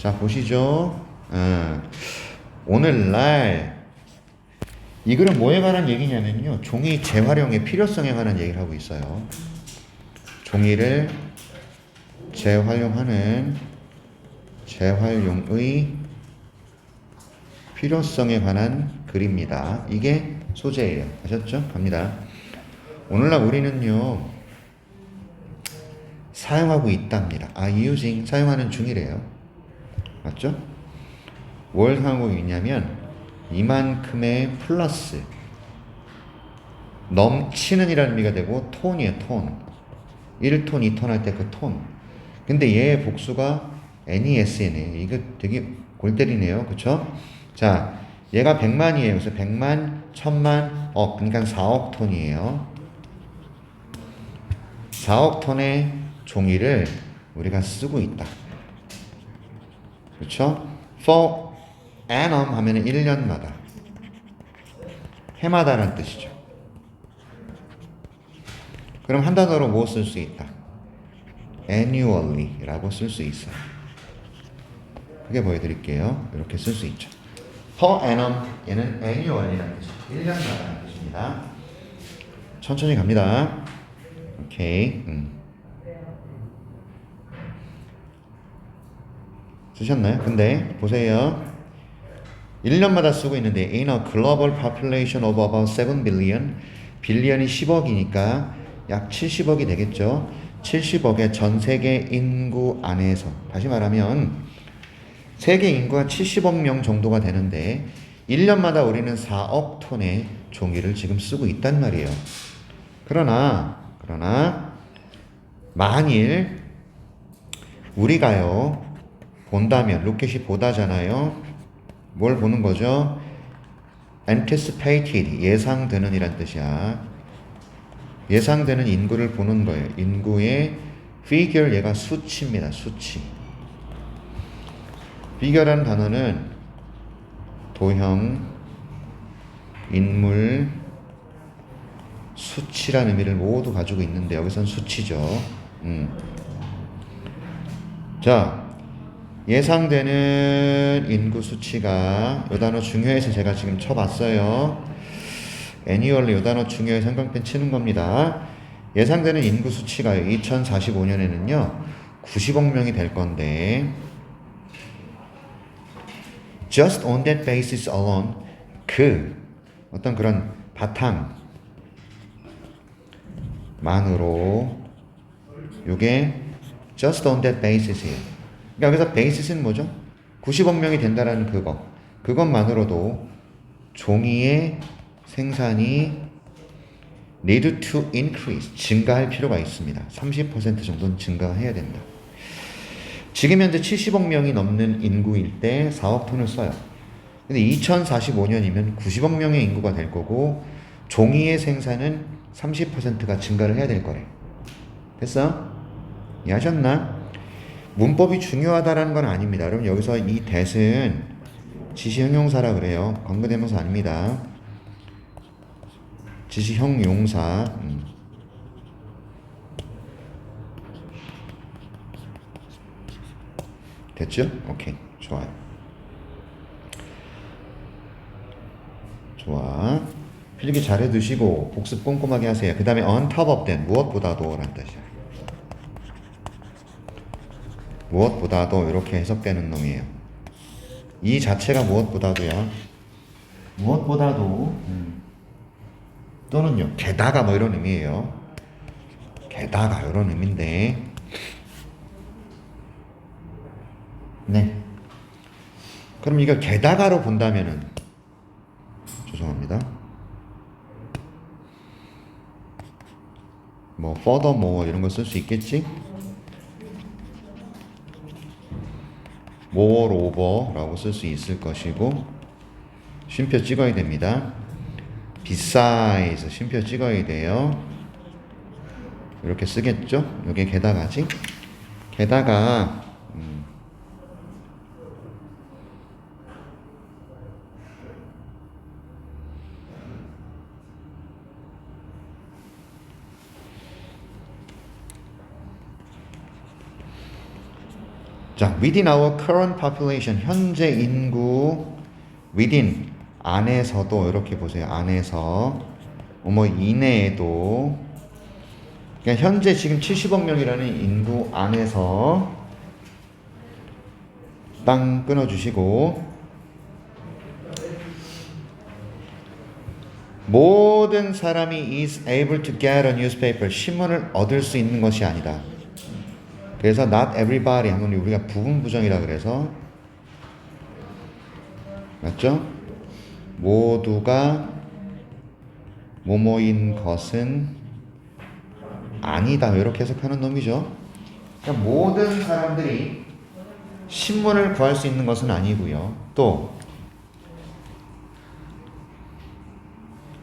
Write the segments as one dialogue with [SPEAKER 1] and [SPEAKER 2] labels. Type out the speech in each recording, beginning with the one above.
[SPEAKER 1] 자, 보시죠. 오늘날 이 글은 뭐에 관한 얘기냐면요. 종이 재활용의 필요성에 관한 얘기를 하고 있어요. 종이를 재활용하는 재활용의 필요성에 관한 글입니다. 이게 소재예요. 아셨죠? 갑니다. 오늘날 우리는요, 사용하고 있답니다. using, 사용하는 중이래요. 맞죠? 뭘 사용하고 있냐면 이만큼의 플러스 넘치는 이라는 의미가 되고 톤이에요. 톤 1톤 2톤 할 때 그 톤. 근데 얘의 복수가 NESN이에요. 이거 되게 골 때리네요. 그쵸? 자, 얘가 100만이에요. 그래서 100만, 1000만, 억, 그러니까 4억 톤이에요. 4억 톤의 종이를 우리가 쓰고 있다. 그렇죠? For annum 하면은 1년마다, 해마다라는 뜻이죠. 그럼 한 단어로 뭐 쓸 수 있다? annually 라고 쓸 수 있어요. 크게 보여드릴게요. 이렇게 쓸 수 있죠. per annum, 얘는 annual이라는 뜻이죠. 1년마다라는 뜻입니다. 천천히 갑니다. 오케이. 쓰셨나요? 근데 보세요. 1년마다 쓰고 있는데 in a global population of about 7 billion, 빌리언이 10억이니까 약 70억이 되겠죠. 70억의 전 세계 인구 안에서, 다시 말하면 세계 인구가 70억 명 정도가 되는데 1년마다 우리는 4억 톤의 종이를 지금 쓰고 있단 말이에요. 그러나 만일 우리가요 본다면, 로켓이 보다잖아요. 뭘 보는 거죠? anticipated, 예상되는 이란 뜻이야. 예상되는 인구를 보는 거예요. 인구의 figure, 얘가 수치입니다. 수치. figure라는 단어는 도형, 인물, 수치라는 의미를 모두 가지고 있는데 여기선 수치죠. 자, 예상되는 인구 수치가, 이 단어 중요해서 제가 지금 쳐봤어요. annually, 이 단어 중요해서 삼각펜 치는 겁니다. 예상되는 인구 수치가 2045년에는요 90억 명이 될 건데, just on that basis alone, 그 어떤 그런 바탕만으로, 요게 just on that basis이에요. 그러니까 여기서 basis는 뭐죠? 90억 명이 된다라는 그것만으로도 종이의 생산이 need to increase, 증가할 필요가 있습니다. 30% 정도는 증가해야 된다. 지금 현재 70억 명이 넘는 인구일 때 4억 톤을 써요. 근데 2045년이면 90억 명의 인구가 될 거고 종이의 생산은 30%가 증가를 해야 될 거래. 됐어? 이해하셨나? 문법이 중요하다라는 건 아닙니다. 여러분, 여기서 이 that은 지시형용사라 그래요. 관계대명사 아닙니다. 지시형용사. 됐죠? 오케이. 좋아요. 좋아. 필기 잘 해두시고 복습 꼼꼼하게 하세요. 그 다음에 on top of that, 무엇보다도 라는 뜻이야. 무엇보다도 이렇게 해석되는 놈이에요. 이 자체가 무엇보다도야. 무엇보다도 또는요 게다가 뭐 이런 의미예요. 게다가 이런 의미인데, 네. 그럼 이걸 게다가로 본다면은, 죄송합니다. 뭐 furthermore 이런 거 쓸 수 있겠지? moreover라고 쓸 수 있을 것이고, 쉼표 찍어야 됩니다. besides 쉼표 찍어야 돼요. 이렇게 쓰겠죠? 이게 게다가지? 게다가 자, within our current population, 현재 인구, within, 안에서도, 이렇게 보세요. 안에서, 뭐, 이내에도, 그러니까 현재 지금 70억 명이라는 인구 안에서, 땅 끊어주시고, 모든 사람이 is able to get a newspaper, 신문을 얻을 수 있는 것이 아니다. 그래서 not everybody 하면 우리가 부분 부정이라 그래서 맞죠? 모두가 뭐뭐인 것은 아니다. 이렇게 해석하는 놈이죠. 그러니까 모든 사람들이 신문을 구할 수 있는 것은 아니고요. 또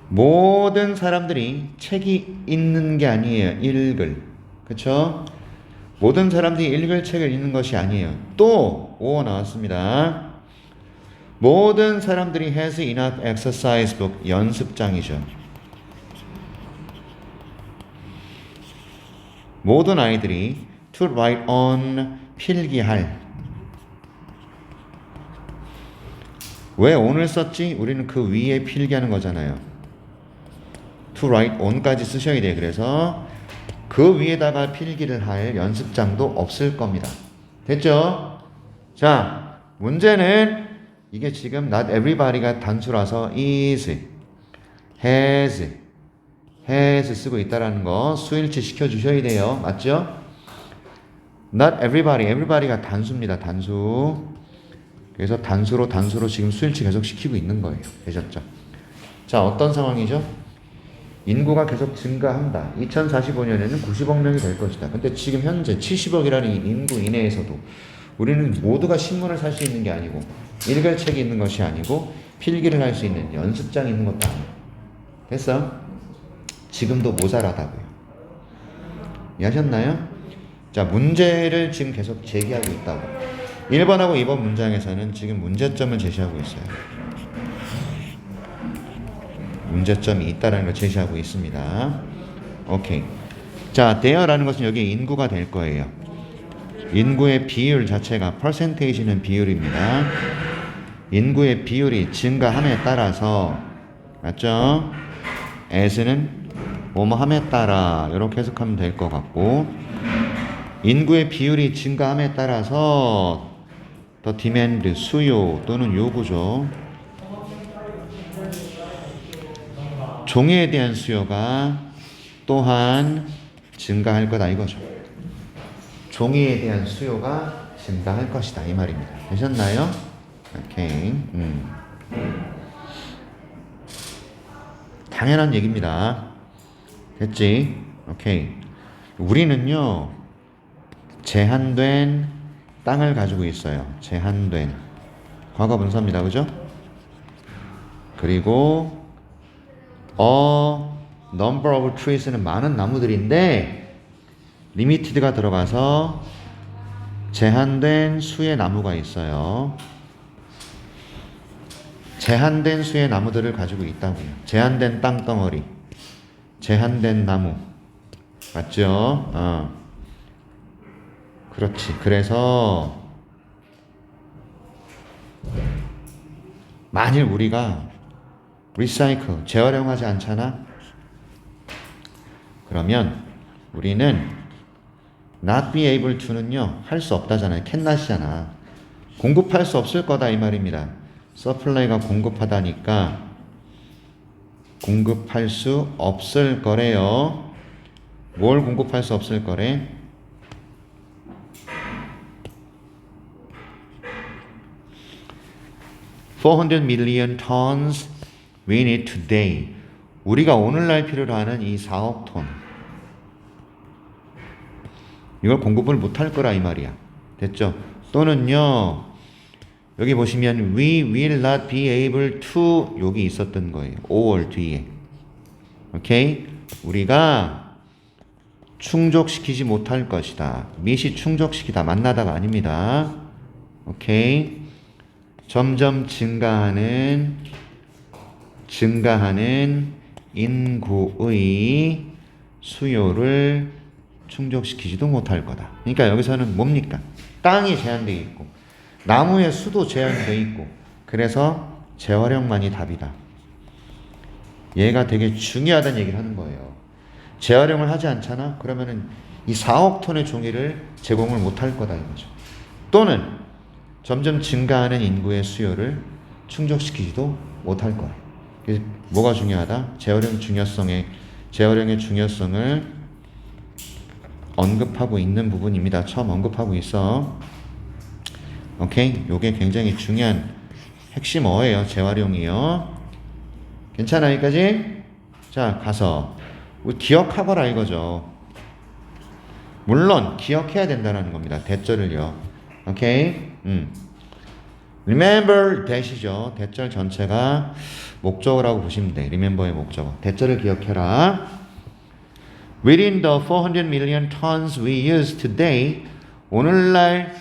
[SPEAKER 1] 모든 사람들이 책이 있는 게 아니에요. 읽을. 그쵸? 모든 사람들이 읽을 책을 읽는 것이 아니에요. 또 5 나왔습니다. 모든 사람들이 has enough exercise book, 연습장이죠. 모든 아이들이 to write on, 필기할. 왜 on을 썼지? 우리는 그 위에 필기하는 거잖아요. to write on까지 쓰셔야 돼요. 그래서 그 위에다가 필기를 할 연습장도 없을 겁니다. 됐죠? 자, 문제는 이게 지금 not everybody가 단수라서 is, has 쓰고 있다라는 거 수일치 시켜주셔야 돼요. 맞죠? not everybody가 단수입니다. 단수. 그래서 단수로 지금 수일치 계속 시키고 있는 거예요. 되셨죠? 자, 어떤 상황이죠? 인구가 계속 증가한다. 2045년에는 90억 명이 될 것이다. 근데 지금 현재 70억이라는 인구 이내에서도 우리는 모두가 신문을 살 수 있는 게 아니고 읽을 책이 있는 것이 아니고 필기를 할 수 있는 연습장이 있는 것도 아니고. 됐어? 지금도 모자라다고요. 이해하셨나요? 자, 문제를 지금 계속 제기하고 있다고. 1번하고 2번 문장에서는 지금 문제점을 제시하고 있어요. 문제점이 있다는 걸 제시하고 있습니다. 오케이. 자, there라는 것은 여기 인구가 될 거예요. 인구의 비율 자체가 percentage는 비율입니다. 인구의 비율이 증가함에 따라서 맞죠? as는 뭐뭐함에 따라 이렇게 해석하면 될 것 같고 인구의 비율이 증가함에 따라서 the demand 수요 또는 요구죠. 종이에 대한 수요가 또한 증가할 거다 이거죠. 종이에 대한 수요가 증가할 것이다 이 말입니다. 되셨나요? 오케이. 당연한 얘기입니다. 됐지? 오케이. 우리는요 제한된 땅을 가지고 있어요. 제한된 과거 분사입니다. 그죠? 그리고 number of trees는 많은 나무들인데 limited가 들어가서 제한된 수의 나무가 있어요. 제한된 수의 나무들을 가지고 있다고요. 제한된 땅덩어리, 제한된 나무, 맞죠? 그렇지. 그래서 만일 우리가 리사이클, 재활용하지 않잖아? 그러면 우리는 not be able to는요 할 수 없다잖아요. cannot이잖아. 공급할 수 없을 거다 이 말입니다. supply가 공급하다니까 공급할 수 없을 거래요. 뭘 공급할 수 없을 거래? $400 million tons we need today. 우리가 오늘날 필요로 하는 이 4억 톤. 이걸 공급을 못할 거라 이 말이야. 됐죠? 또는요. 여기 보시면 we will not be able to 여기 있었던 거예요. 5월 뒤에. 오케이? 우리가 충족시키지 못할 것이다. meet이 충족시키다. 만나다가 아닙니다. 오케이? 점점 증가하는 인구의 수요를 충족시키지도 못할 거다. 그러니까 여기서는 뭡니까? 땅이 제한되어 있고 나무의 수도 제한되어 있고 그래서 재활용만이 답이다. 얘가 되게 중요하다는 얘기를 하는 거예요. 재활용을 하지 않잖아? 그러면은 이 4억 톤의 종이를 제공을 못할 거다 이거죠. 또는 점점 증가하는 인구의 수요를 충족시키지도 못할 거예요. 그래서 뭐가 중요하다? 재활용의 중요성을 언급하고 있는 부분입니다. 처음 언급하고 있어. 오케이? 요게 굉장히 중요한 핵심어예요. 재활용이요. 괜찮아 여기까지? 자 가서 우리 기억하거라 이거죠. 물론 기억해야 된다는 겁니다. 대절을요. 오케이? Remember that이죠. 대절 전체가 목적어라고 보시면 돼. Remember의 목적어. 대절을 기억해라. Within the 400 million tons we use today, 오늘날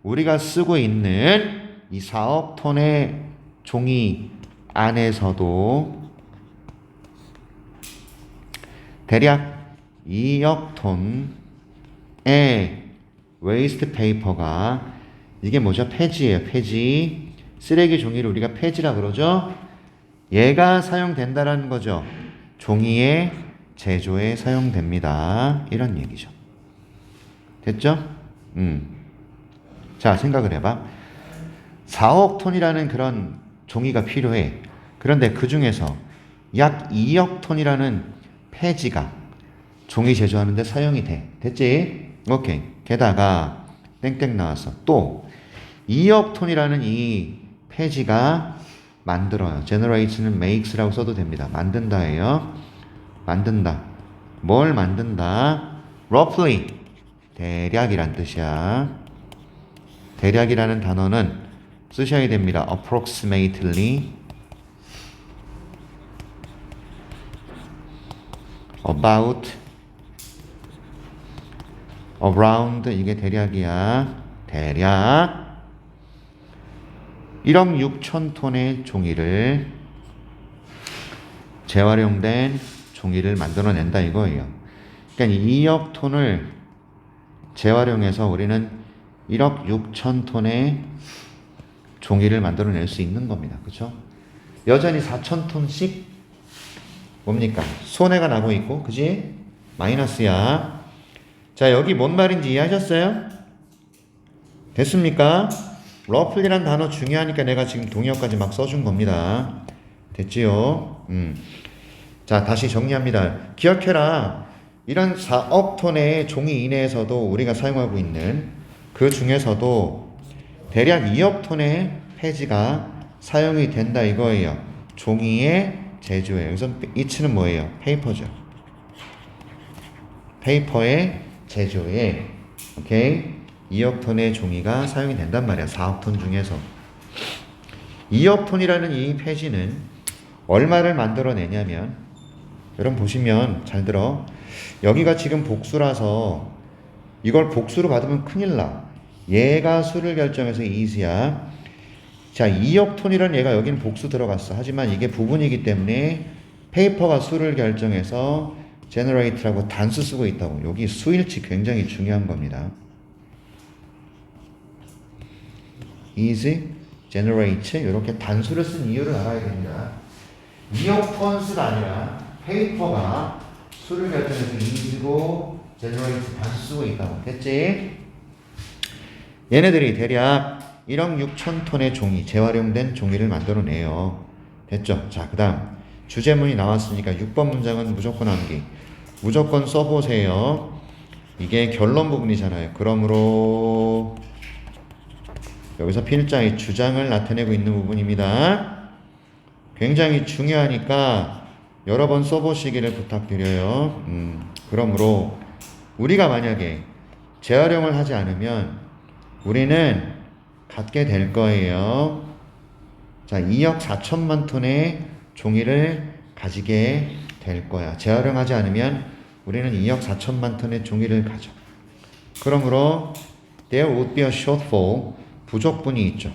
[SPEAKER 1] 우리가 쓰고 있는 이 4억 톤의 종이 안에서도 대략 2억 톤의 웨이스트 페이퍼가 이게 뭐죠? 폐지예요. 폐지. 쓰레기 종이를 우리가 폐지라 그러죠. 얘가 사용된다라는 거죠. 종이의 제조에 사용됩니다. 이런 얘기죠. 됐죠? 자, 생각을 해봐. 4억 톤이라는 그런 종이가 필요해. 그런데 그 중에서 약 2억 톤이라는 폐지가 종이 제조하는데 사용이 돼. 됐지? 오케이. 게다가 땡땡 나왔어. 또 2억 톤이라는 이 폐지가 만들어요. generate는 makes라고 써도 됩니다. 만든다예요. 만든다. 뭘 만든다? roughly. 대략이란 뜻이야. 대략이라는 단어는 쓰셔야 됩니다. approximately, about, around. 이게 대략이야. 대략 1억 6천 톤의 종이를 재활용된 종이를 만들어낸다 이거예요. 그러니까 2억 톤을 재활용해서 우리는 1억 6천 톤의 종이를 만들어낼 수 있는 겁니다. 그렇죠? 여전히 4천 톤씩 뭡니까? 손해가 나고 있고, 그지? 마이너스야. 자, 여기 뭔 말인지 이해하셨어요? 됐습니까? roughly란 단어 중요하니까 내가 지금 동의어까지 막 써준 겁니다. 됐지요? 자, 다시 정리합니다. 기억해라. 이런 4억 톤의 종이 이내에서도 우리가 사용하고 있는 그 중에서도 대략 2억 톤의 폐지가 사용이 된다 이거예요. 종이의 제조에. 여기서 이치는 뭐예요? 페이퍼죠. 페이퍼의 제조에. 오케이? 2억 톤의 종이가 사용이 된단 말이야. 4억 톤 중에서. 2억 톤이라는 이 폐지는 얼마를 만들어내냐면, 여러분 보시면 잘 들어. 여기가 지금 복수라서 이걸 복수로 받으면 큰일 나. 얘가 수를 결정해서 이수야. 자, 2억 톤이라는 얘가 여기는 복수 들어갔어. 하지만 이게 부분이기 때문에 페이퍼가 수를 결정해서 generate라고 단수 쓰고 있다고. 여기 수일치 굉장히 중요한 겁니다. is, generate 이렇게 단수를 쓴 이유를 알아야 됩니다. 2억 톤 수가 아니라 페이퍼가 수를 결정해서 is고 generate 단수 쓰고 있다고. 됐지? 얘네들이 대략 1억 6천 톤의 종이, 재활용된 종이를 만들어내요. 됐죠? 자, 그 다음 주제문이 나왔으니까 6번 문장은 무조건 암기. 무조건 써보세요. 이게 결론 부분이잖아요. 그러므로 여기서 필자의 주장을 나타내고 있는 부분입니다. 굉장히 중요하니까 여러 번 써보시기를 부탁드려요. 그러므로 우리가 만약에 재활용을 하지 않으면 우리는 갖게 될 거예요. 자, 2억 4천만 톤의 종이를 가지게 될 거야. 재활용하지 않으면 우리는 2억 4천만 톤의 종이를 가져. 그러므로 there would be a shortfall. 부족분이 있죠.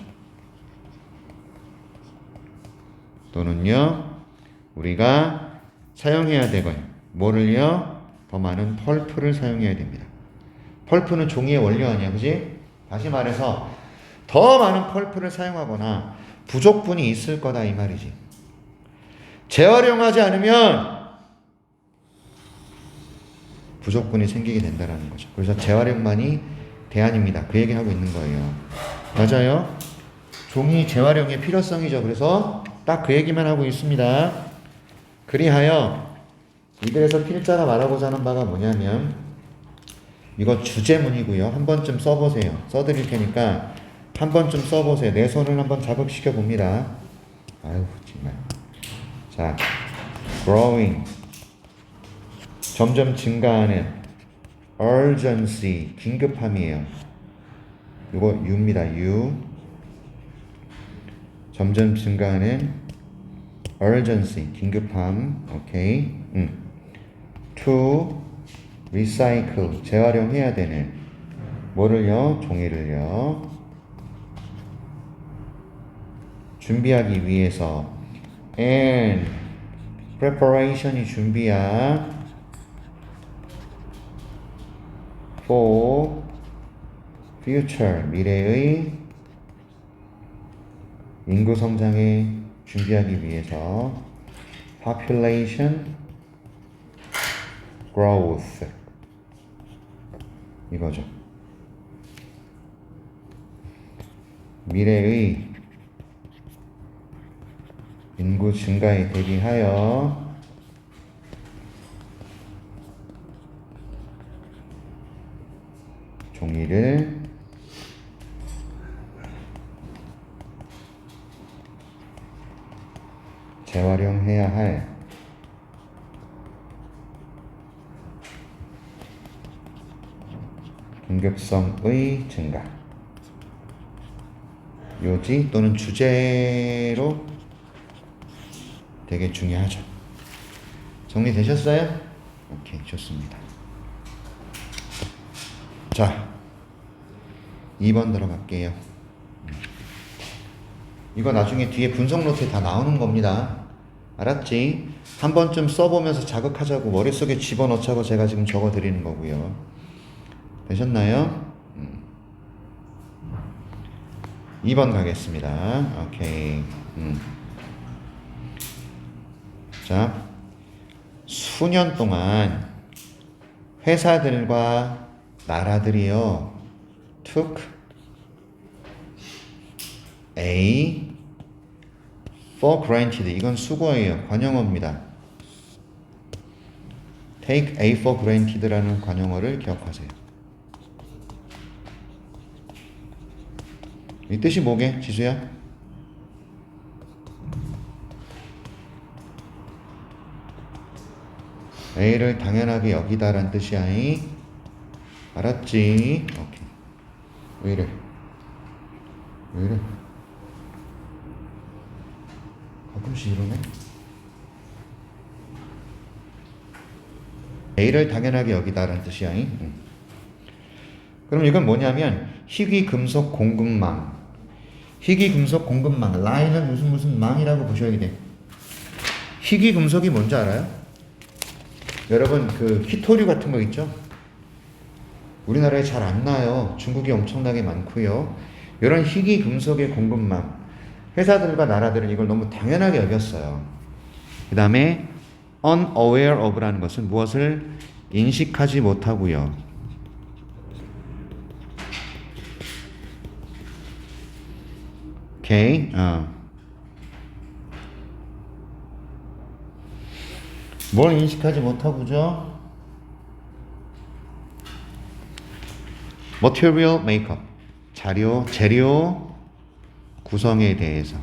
[SPEAKER 1] 또는요, 우리가 사용해야 되고요. 뭐를요? 더 많은 펄프를 사용해야 됩니다. 펄프는 종이의 원료 아니야, 그지? 다시 말해서 더 많은 펄프를 사용하거나 부족분이 있을 거다 이 말이지. 재활용하지 않으면 부족분이 생기게 된다는 거죠. 그래서 재활용만이 대안입니다. 그 얘기를 하고 있는 거예요. 맞아요. 종이 재활용의 필요성이죠. 그래서 딱 그 얘기만 하고 있습니다. 그리하여 이들에서 필자가 말하고자 하는 바가 뭐냐면 이거 주제문이고요. 한 번쯤 써보세요. 써드릴 테니까 한 번쯤 써보세요. 내 손을 한번 자극시켜 봅니다. 아유 정말. 자, growing 점점 증가하는 urgency 긴급함이에요. 이거 U입니다. U 점점 증가하는 urgency 긴급함. 오케이. to recycle 재활용해야 되는 뭐를요? 종이를요. 준비하기 위해서 and preparation이 준비야 for future 미래의 인구 성장에 준비하기 위해서 population growth 이거죠. 미래의 인구 증가에 대비하여 종이를 재활용해야 할 긴급성의 증가 요지 또는 주제로 되게 중요하죠. 정리되셨어요? 오케이, 좋습니다. 자, 2번 들어갈게요. 이거 나중에 뒤에 분석 노트에 다 나오는 겁니다. 알았지? 한 번쯤 써보면서 자극하자고 머릿속에 집어넣자고 제가 지금 적어드리는 거고요. 되셨나요? 2번 가겠습니다. 오케이. 자, 수년 동안 회사들과 나라들이요 took A for granted 이건 수거예요. 관용어입니다. take A for granted라는 관용어를 기억하세요. 이 뜻이 뭐게 지수야? A를 당연하게 여기다란 뜻이야. 알았지? 오케이. 왜 이래? 왜 이래? 가끔씩 이러네? A를 당연하게 여기다란 뜻이야. 그럼 이건 뭐냐면 희귀금속 공급망. 희귀금속 공급망. 라인은 무슨 망이라고 보셔야 돼. 희귀금속이 뭔지 알아요? 여러분 그 희토류 같은 거 있죠? 우리나라에 잘 안 나요. 중국이 엄청나게 많고요. 이런 희귀 금속의 공급망 회사들과 나라들은 이걸 너무 당연하게 여겼어요. 그 다음에 unaware of라는 것은 무엇을 인식하지 못하고요. 오케이. 뭘 인식하지 못하고죠? material makeup 재료 구성에 대해서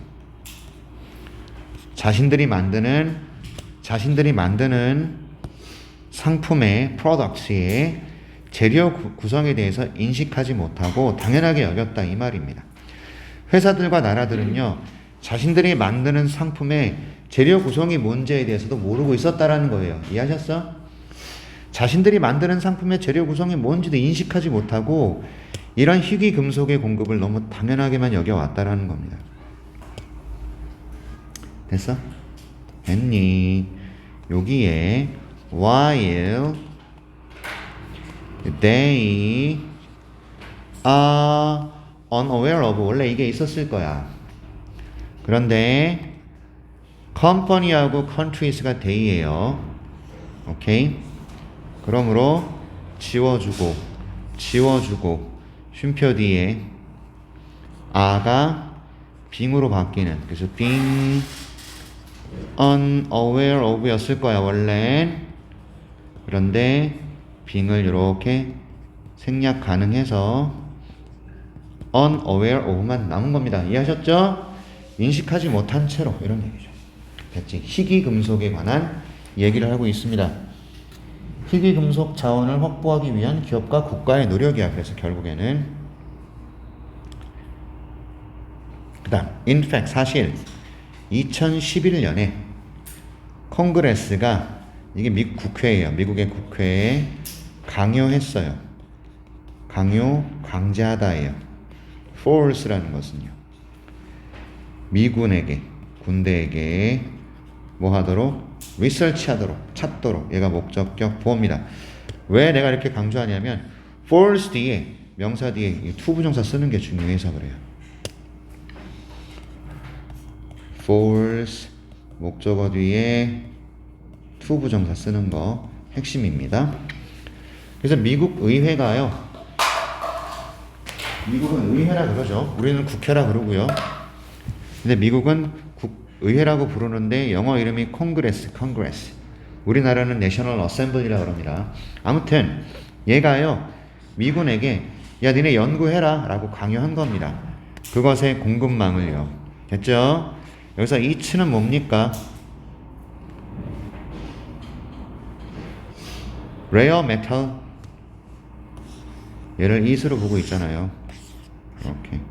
[SPEAKER 1] 자신들이 만드는 상품의 products의 재료 구성에 대해서 인식하지 못하고 당연하게 여겼다 이 말입니다. 회사들과 나라들은요 자신들이 만드는 상품의 재료 구성이 뭔지에 대해서도 모르고 있었다라는 거예요. 이해하셨어? 자신들이 만드는 상품의 재료 구성이 뭔지도 인식하지 못하고 이런 희귀 금속의 공급을 너무 당연하게만 여겨왔다라는 겁니다. 됐어? 됐니? 여기에 while they are unaware of. 원래 이게 있었을 거야. 그런데 company하고 countries가 they예요. 오케이? 그러므로 지워주고 쉼표 뒤에 are가 being으로 바뀌는, 그래서 being unaware of 였을 거야 원래. 그런데 being을 이렇게 생략 가능해서 unaware of만 남은 겁니다. 이해하셨죠? 인식하지 못한 채로, 이런 얘기죠. 됐지? 희귀금속에 관한 얘기를 하고 있습니다. 희귀금속 자원을 확보하기 위한 기업과 국가의 노력이야. 그래서 결국에는 그 다음 in fact, 사실 2011년에 콩그레스가, 이게 미국 국회예요. 미국의 국회에 강요했어요. 강제하다예요. force라는 것은요, 미군에게, 군대에게 뭐 하도록? 리서치 하도록, 찾도록. 얘가 목적격 보호입니다. 왜 내가 이렇게 강조하냐면 force 뒤에, 명사 뒤에 to 부정사 쓰는 게 중요해서 그래요. force 목적어 뒤에 to 부정사 쓰는 거 핵심입니다. 그래서 미국 의회가요, 미국은 의회라 그러죠. 우리는 국회라 그러고요. 근데 미국은 의회라고 부르는데 영어 이름이 congress. 우리나라는 national assembly라 그럽니다. 아무튼 얘가요, 미군에게 야 니네 연구해라 라고 강요한 겁니다. 그것의 공급망을요. 됐죠? 여기서 이츠는 뭡니까? rare metal. 얘를 이스로 보고 있잖아요. 이렇게.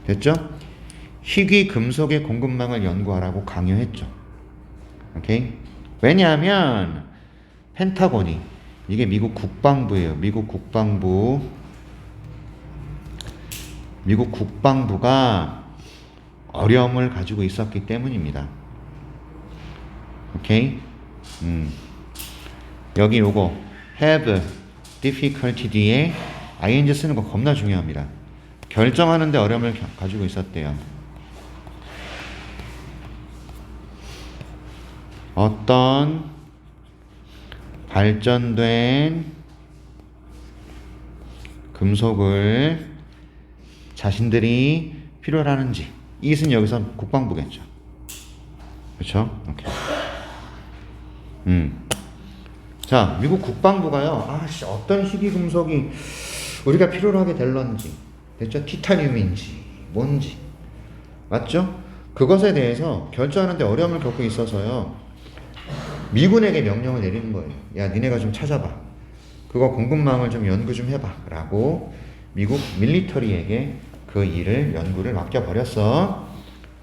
[SPEAKER 1] 됐죠? 희귀 금속의 공급망을 연구하라고 강요했죠. 오케이? 왜냐하면 펜타곤이, 이게 미국 국방부예요. 미국 국방부가 어려움을 가지고 있었기 때문입니다. 오케이? 여기 요거 have difficulty 뒤에 ing 쓰는 거 겁나 중요합니다. 결정하는데 어려움을 가지고 있었대요. 어떤 발전된 금속을 자신들이 필요로 하는지. 이것은 여기서 국방부겠죠. 그렇죠? 오케이. 자, 미국 국방부가요, 어떤 희귀금속이 우리가 필요로 하게 될런지, 됐죠? 티타늄인지 뭔지, 맞죠? 그것에 대해서 결정하는데 어려움을 겪고 있어서요, 미군에게 명령을 내리는 거예요. 야, 니네가 좀 찾아봐. 그거 공급망을 좀 연구 좀 해봐. 라고 미국 밀리터리에게 그 일을, 연구를 맡겨버렸어.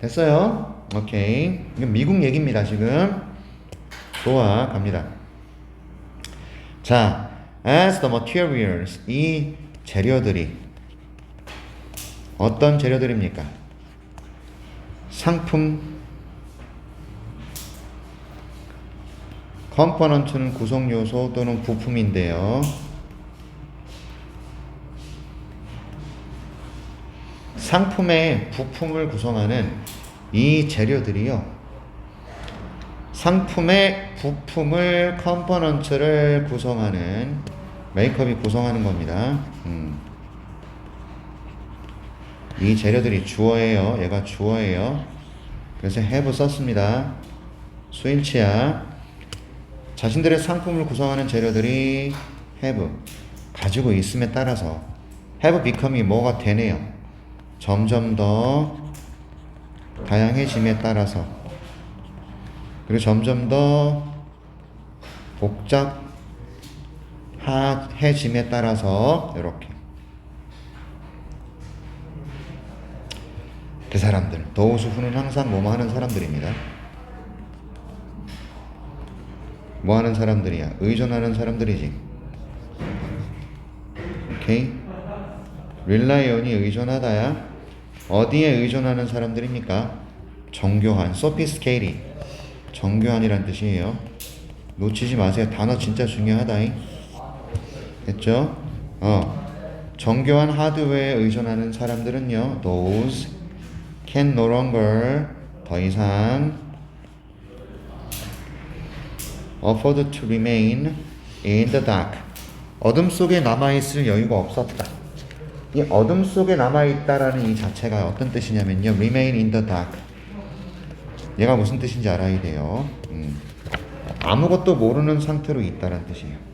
[SPEAKER 1] 됐어요? 오케이. 이건 미국 얘기입니다, 지금. 좋아, 갑니다. 자, as the materials, 이 재료들이 어떤 재료들입니까? 상품, 컴포넌트는 구성요소 또는 부품인데요. 상품의 부품을 구성하는 이 재료들이요, 상품의 부품을, 컴포넌트를 구성하는, 메이크업이 구성하는 겁니다. 이 재료들이 주어예요. 얘가 주어예요. 그래서 have 썼습니다. 수일치야. 자신들의 상품을 구성하는 재료들이 have, 가지고 있음에 따라서 have become이 뭐가 되네요. 점점 더 다양해짐에 따라서, 그리고 점점 더 복잡해짐에 따라서 이렇게 그 사람들, 도우수후는 항상 뭐뭐 하는 사람들입니다. 뭐 하는 사람들이야? 의존하는 사람들이지. 오케이? 릴라이온이 의존하다야. 어디에 의존하는 사람들입니까? 정교한, sophisticated. 정교한이란 뜻이에요. 놓치지 마세요. 단어 진짜 중요하다잉. 됐죠? 정교한 하드웨어에 의존하는 사람들은요, those can no longer 더 이상 afford to remain in the dark. 어둠 속에 남아있을 여유가 없었다. 이 어둠 속에 남아있다라는 이 자체가 어떤 뜻이냐면요, remain in the dark. 얘가 무슨 뜻인지 알아야 돼요. 아무것도 모르는 상태로 있다라는 뜻이에요.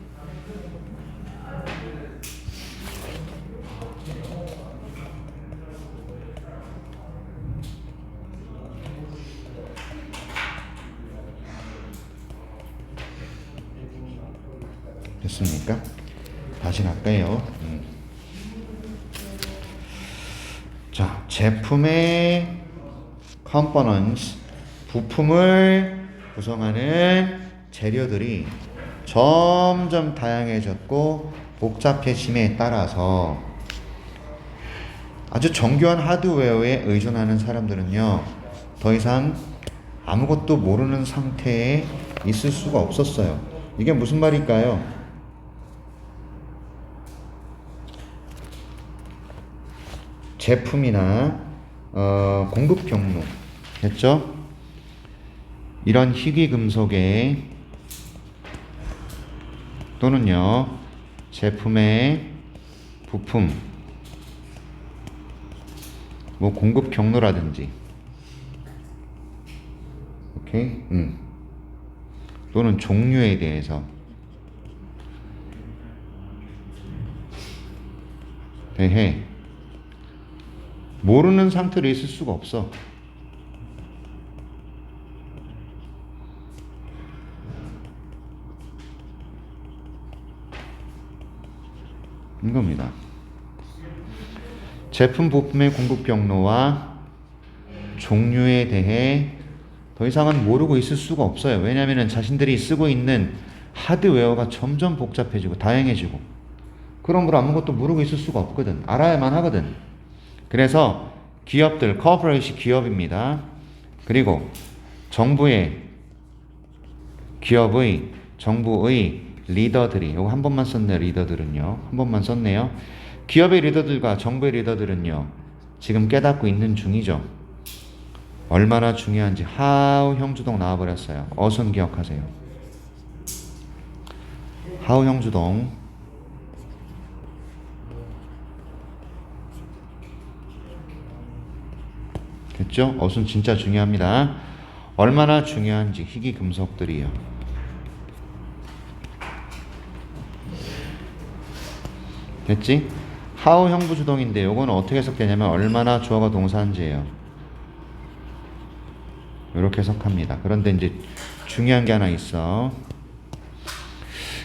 [SPEAKER 1] 됐습니까? 다시 갈까요? 자, 제품의 components, 부품을 구성하는 재료들이 점점 다양해졌고 복잡해짐에 따라서 아주 정교한 하드웨어에 의존하는 사람들은요, 더 이상 아무것도 모르는 상태에 있을 수가 없었어요. 이게 무슨 말일까요? 제품이나 공급 경로 됐죠? 이런 희귀금속의 또는요 제품의 부품 뭐 공급 경로라든지 오케이? 또는 종류에 대해서 대해 모르는 상태로 있을 수가 없어. 이겁니다. 제품 부품의 공급 경로와 종류에 대해 더 이상은 모르고 있을 수가 없어요. 왜냐하면 자신들이 쓰고 있는 하드웨어가 점점 복잡해지고 다양해지고 그러므로 아무것도 모르고 있을 수가 없거든. 알아야만 하거든. 그래서 기업들, corporation 기업입니다. 그리고 정부의 기업의 정부의 리더들이 요거 한 번만 썼네요. 리더들은요. 한 번만 썼네요. 기업의 리더들과 정부의 리더들은요. 지금 깨닫고 있는 중이죠. 얼마나 중요한지. 하우 형주동 나와버렸어요. 어순 기억하세요. 하우 형주동 됐죠? 어순 진짜 중요합니다. 얼마나 중요한지 희귀금속들이요. 됐지? 하우 형부주동인데 요거는 어떻게 해석되냐면 얼마나 주어가 동사인지예요. 이렇게 해석합니다. 그런데 이제 중요한 게 하나 있어.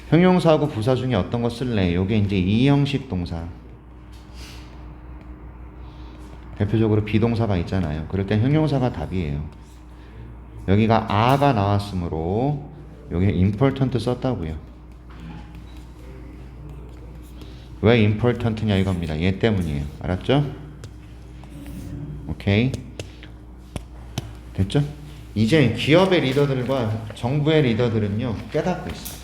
[SPEAKER 1] 형용사하고 부사 중에 어떤 거 쓸래? 요게 이제 이 형식 동사. 대표적으로 비동사가 있잖아요. 그럴 땐 형용사가 답이에요. 여기가 아가 나왔으므로 여기 important 썼다고요. 왜 important냐 이겁니다. 얘 때문이에요. 알았죠? 오케이. 됐죠? 이제 기업의 리더들과 정부의 리더들은요 깨닫고 있어요.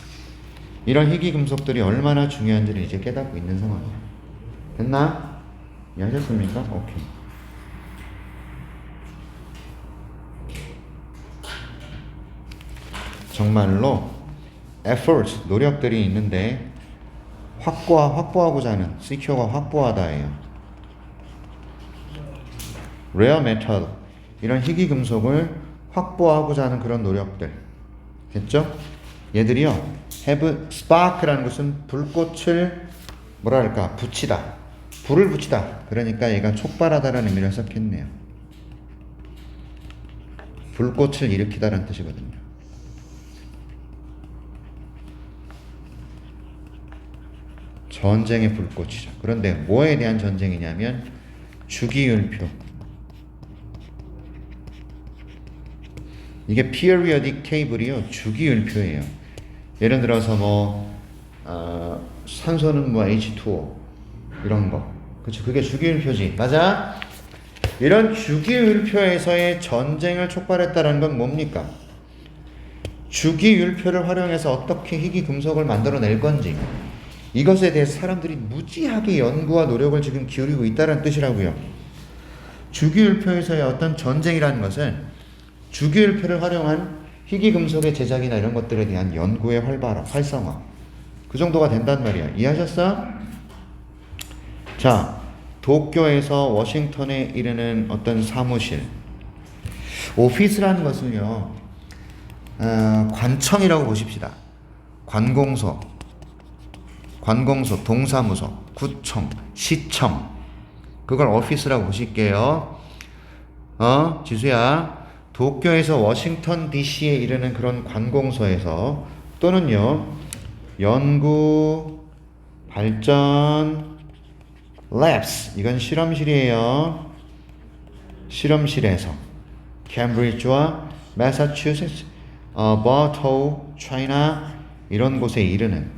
[SPEAKER 1] 이런 희귀금속들이 얼마나 중요한지를 이제 깨닫고 있는 상황이에요. 됐나? 이해하셨습니까? 오케이. 정말로 effort, 노력들이 있는데 확보하고자 하는 secure가 확보하다예요. rare metal, 이런 희귀금속을 확보하고자 하는 그런 노력들. 됐죠? 얘들이요 have spark라는 것은 불꽃을 뭐랄까 붙이다, 불을 붙이다. 그러니까 얘가 촉발하다라는 의미를 해석했네요. 불꽃을 일으키다라는 뜻이거든요. 전쟁의 불꽃이죠. 그런데 뭐에 대한 전쟁이냐면 주기율표. 이게 periodic table이요 주기율표예요. 예를 들어서 뭐 산소는 뭐 H2O 이런 거, 그렇죠? 그게 주기율표지, 맞아? 이런 주기율표에서의 전쟁을 촉발했다는 건 뭡니까? 주기율표를 활용해서 어떻게 희귀금속을 만들어낼 건지, 이것에 대해서 사람들이 무지하게 연구와 노력을 지금 기울이고 있다는 뜻이라고요. 주기율표에서의 어떤 전쟁이라는 것은 주기율표를 활용한 희귀금속의 제작이나 이런 것들에 대한 연구의 활성화, 그 정도가 된단 말이야. 이해하셨어? 자, 도쿄에서 워싱턴에 이르는 어떤 사무실, 오피스라는 것은요, 관청이라고 보십시다. 관공서, 동사무소, 구청, 시청, 그걸 오피스라고 보실게요. 지수야, 도쿄에서 워싱턴 DC에 이르는 그런 관공서에서 또는요, 연구 발전 랩스, 이건 실험실이에요. 실험실에서 캠브리지와 매사추세츠, 버토, 차이나 이런 곳에 이르는,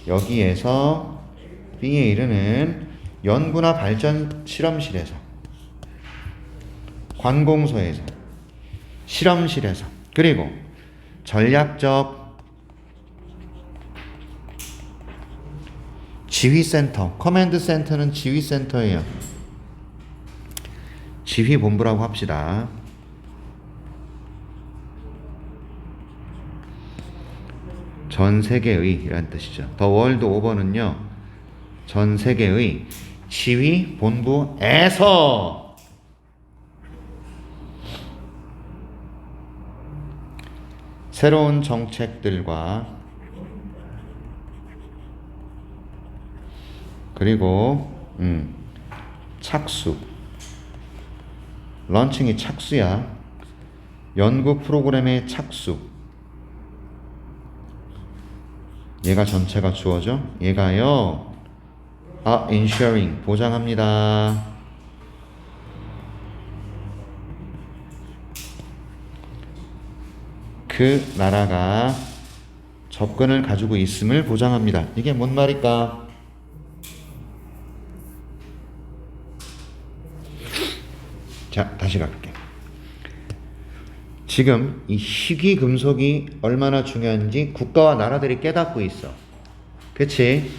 [SPEAKER 1] 여기에서 B에 이르는 연구나 발전 실험실에서, 관공서에서, 실험실에서, 그리고 전략적 지휘센터, 커맨드 센터는 지휘센터예요. 지휘본부라고 합시다. 전 세계의 이란 뜻이죠. 더 월드 오버는요, 전 세계의 지휘본부에서 새로운 정책들과 그리고 착수, 런칭이 착수야. 연구 프로그램의 착수, 얘가 전체가 주어져. 얘가요, ensuring, 보장합니다. 그 나라가 접근을 가지고 있음을 보장합니다. 이게 뭔 말일까? 자, 다시 갈게. 지금 이 희귀금속이 얼마나 중요한지 국가와 나라들이 깨닫고 있어. 그치?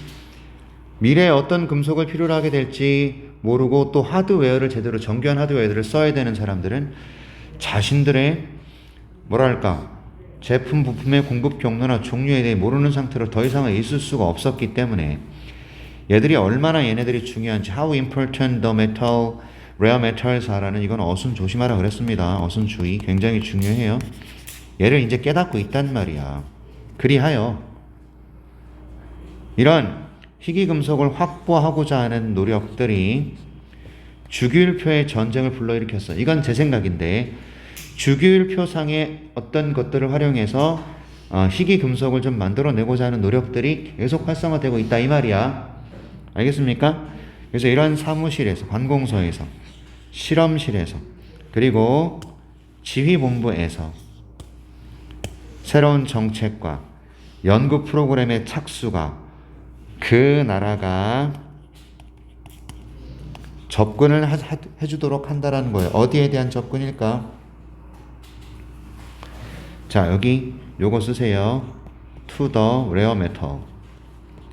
[SPEAKER 1] 미래에 어떤 금속을 필요로 하게 될지 모르고 또 하드웨어를 제대로 정교한 하드웨어를 써야 되는 사람들은 자신들의 뭐랄까 제품 부품의 공급 경로나 종류에 대해 모르는 상태로 더 이상은 있을 수가 없었기 때문에 얘들이 얼마나 얘네들이 중요한지, how important the metal, rare metals are라는, 이건 어순 조심하라 그랬습니다. 어순 주의 굉장히 중요해요. 얘를 이제 깨닫고 있단 말이야. 그리하여 이런 희귀금속을 확보하고자 하는 노력들이 주기율표의 전쟁을 불러일으켰어. 이건 제 생각인데, 주기율표상의 어떤 것들을 활용해서 희귀금속을 좀 만들어내고자 하는 노력들이 계속 활성화되고 있다 이 말이야. 알겠습니까? 그래서 이런 사무실에서, 관공서에서, 실험실에서, 그리고 지휘본부에서 새로운 정책과 연구 프로그램의 착수가 그 나라가 접근을 해주도록 한다라는 거예요. 어디에 대한 접근일까? 자, 여기 요거 쓰세요. To the rare metal,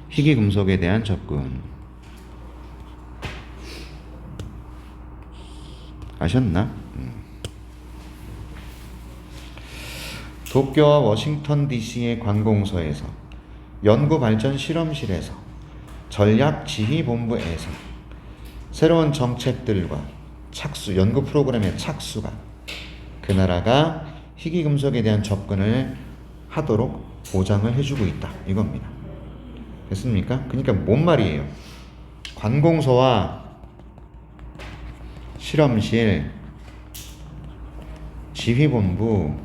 [SPEAKER 1] 희귀금속에 대한 접근. 아셨나? 도쿄와 워싱턴 DC의 관공서에서, 연구발전 실험실에서, 전략지휘본부에서 새로운 정책들과 착수, 연구 프로그램의 착수가 그 나라가 희귀금속에 대한 접근을 하도록 보장을 해주고 있다 이겁니다. 됐습니까? 그러니까 뭔 말이에요? 관공서와 실험실, 지휘본부,